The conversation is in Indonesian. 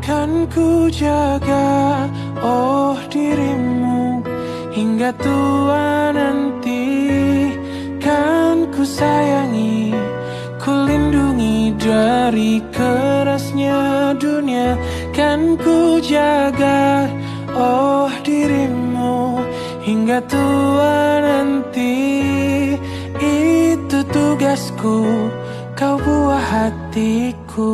Kan ku jaga, oh dirimu hingga tua nanti. Kan ku sayangi, ku lindungi dari kerasnya dunia. Kan ku jaga, oh dirimu hingga tua nanti. Itu tugasku, kau buah hatiku.